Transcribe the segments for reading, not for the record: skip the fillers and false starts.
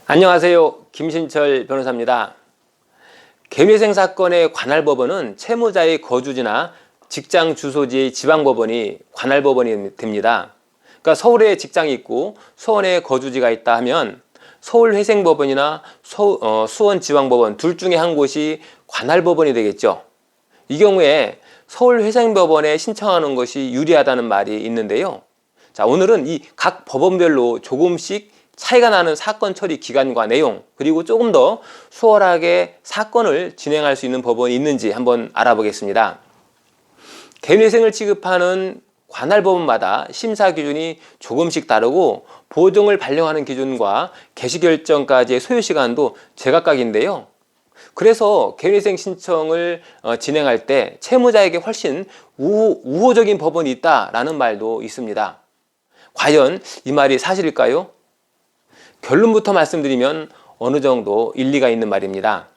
안녕하세요. 김신철 변호사입니다. 개미생 사건의 관할법원은 채무자의 거주지나 직장 주소지의 지방법원이 관할법원이 됩니다. 그러니까 서울에 직장이 있고 수원에 거주지가 있다 하면 서울회생법원이나 수원지방법원 둘 중에 한 곳이 관할법원이 되겠죠. 이 경우에 서울회생법원에 신청하는 것이 유리하다는 말이 있는데요. 자, 오늘은 이 각 법원별로 조금씩 차이가 나는 사건 처리 기간과 내용, 그리고 조금 더 수월하게 사건을 진행할 수 있는 법원이 있는지 한번 알아보겠습니다. 개미생을 취급하는 관할법원마다 심사 기준이 조금씩 다르고 보정을 발령하는 기준과 개시결정까지의 소요 시간도 제각각인데요. 그래서 개미생 신청을 진행할 때 채무자에게 훨씬 우호적인 법원이 있다라는 말도 있습니다. 과연 이 말이 사실일까요? 결론부터 말씀드리면 어느 정도 일리가 있는 말입니다.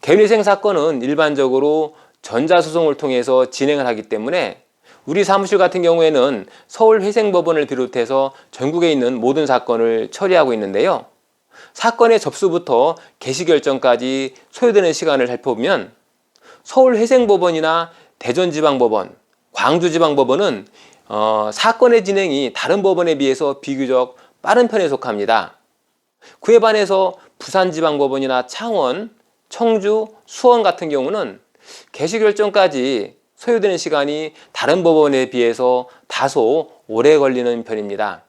개미생 사건은 일반적으로 전자소송을 통해서 진행을 하기 때문에 우리 사무실 같은 경우에는 서울회생법원을 비롯해서 전국에 있는 모든 사건을 처리하고 있는데요. 사건의 접수부터 개시결정까지 소요되는 시간을 살펴보면 서울회생법원이나 대전지방법원, 광주지방법원은 사건의 진행이 다른 법원에 비해서 비교적 빠른 편에 속합니다. 그에 반해서 부산지방법원이나 창원, 청주, 수원 같은 경우는 개시결정까지 소요되는 시간이 다른 법원에 비해서 다소 오래 걸리는 편입니다.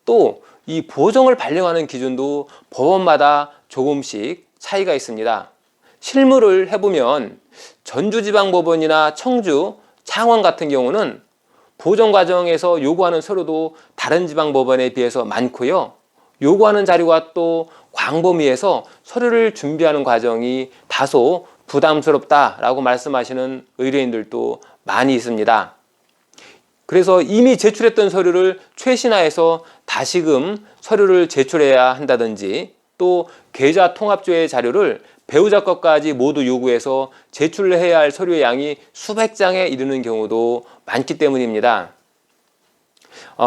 또 이 보정을 발령하는 기준도 법원마다 조금씩 차이가 있습니다. 실무를 해보면 전주지방법원이나 청주, 창원 같은 경우는 보정 과정에서 요구하는 서류도 다른 지방법원에 비해서 많고요. 요구하는 자료가 또 광범위해서 서류를 준비하는 과정이 다소 부담스럽다라고 말씀하시는 의뢰인들도 많이 있습니다. 그래서 이미 제출했던 서류를 최신화해서 다시금 서류를 제출해야 한다든지 또 계좌 통합조회 자료를 배우자 것까지 모두 요구해서 제출을 해야 할 서류의 양이 수백 장에 이르는 경우도 많기 때문입니다.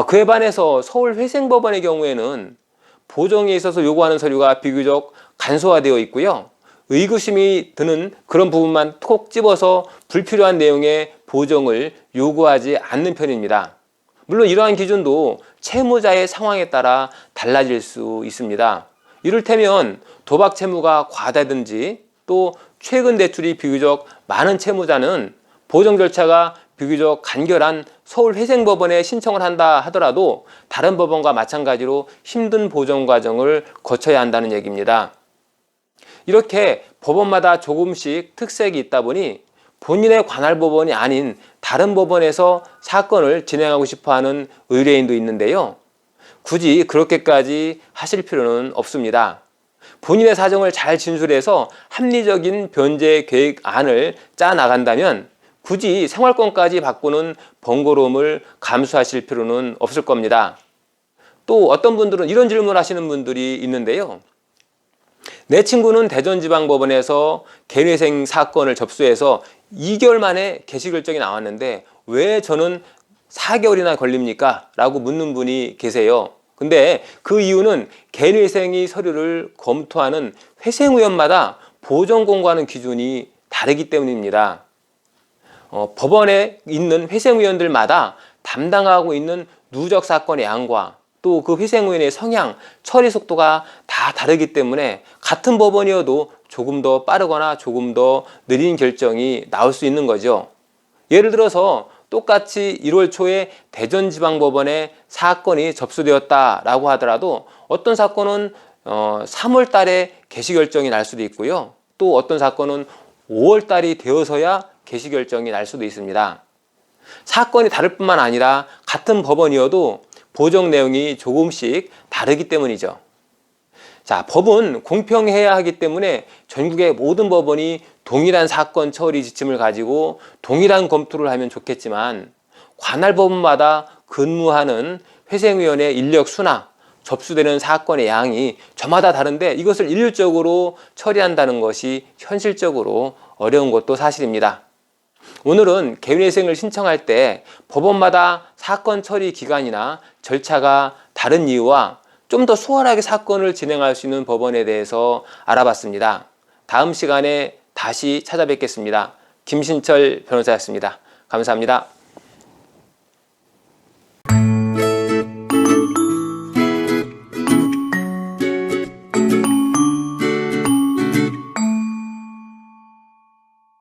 그에 반해서 서울회생법원의 경우에는 보정에 있어서 요구하는 서류가 비교적 간소화되어 있고요. 의구심이 드는 그런 부분만 톡 집어서 불필요한 내용의 보정을 요구하지 않는 편입니다. 물론 이러한 기준도 채무자의 상황에 따라 달라질 수 있습니다. 이를테면 도박 채무가 과다든지 또 최근 대출이 비교적 많은 채무자는 보정 절차가 비교적 간결한 서울회생법원에 신청을 한다 하더라도 다른 법원과 마찬가지로 힘든 보정 과정을 거쳐야 한다는 얘기입니다. 이렇게 법원마다 조금씩 특색이 있다 보니 본인의 관할법원이 아닌 다른 법원에서 사건을 진행하고 싶어하는 의뢰인도 있는데요. 굳이 그렇게까지 하실 필요는 없습니다. 본인의 사정을 잘 진술해서 합리적인 변제 계획안을 짜 나간다면 굳이 생활권까지 바꾸는 번거로움을 감수하실 필요는 없을 겁니다. 또 어떤 분들은 이런 질문을 하시는 분들이 있는데요. 내 친구는 대전지방법원에서 개미생 사건을 접수해서 2개월 만에 개시결정이 나왔는데 왜 저는 4개월이나 걸립니까? 라고 묻는 분이 계세요. 근데 그 이유는 개미생이 서류를 검토하는 회생위원마다 보정공고하는 기준이 다르기 때문입니다. 법원에 있는 회생위원들마다 담당하고 있는 누적 사건의 양과 또 그 회생위원의 성향, 처리 속도가 다 다르기 때문에 같은 법원이어도 조금 더 빠르거나 조금 더 느린 결정이 나올 수 있는 거죠. 예를 들어서 똑같이 1월 초에 대전지방법원에 사건이 접수되었다라고 하더라도 어떤 사건은 3월 달에 개시결정이 날 수도 있고요. 또 어떤 사건은 5월 달이 되어서야 개시결정이 날 수도 있습니다. 사건이 다를 뿐만 아니라 같은 법원이어도 보정 내용이 조금씩 다르기 때문이죠. 자, 법은 공평해야 하기 때문에 전국의 모든 법원이 동일한 사건 처리 지침을 가지고 동일한 검토를 하면 좋겠지만 관할법원마다 근무하는 회생위원회 인력 수나 접수되는 사건의 양이 저마다 다른데 이것을 일률적으로 처리한다는 것이 현실적으로 어려운 것도 사실입니다. 오늘은 개미생을 신청할 때 법원마다 사건 처리 기간이나 절차가 다른 이유와 좀 더 수월하게 사건을 진행할 수 있는 법원에 대해서 알아봤습니다. 다음 시간에 다시 찾아뵙겠습니다. 김신철 변호사였습니다. 감사합니다.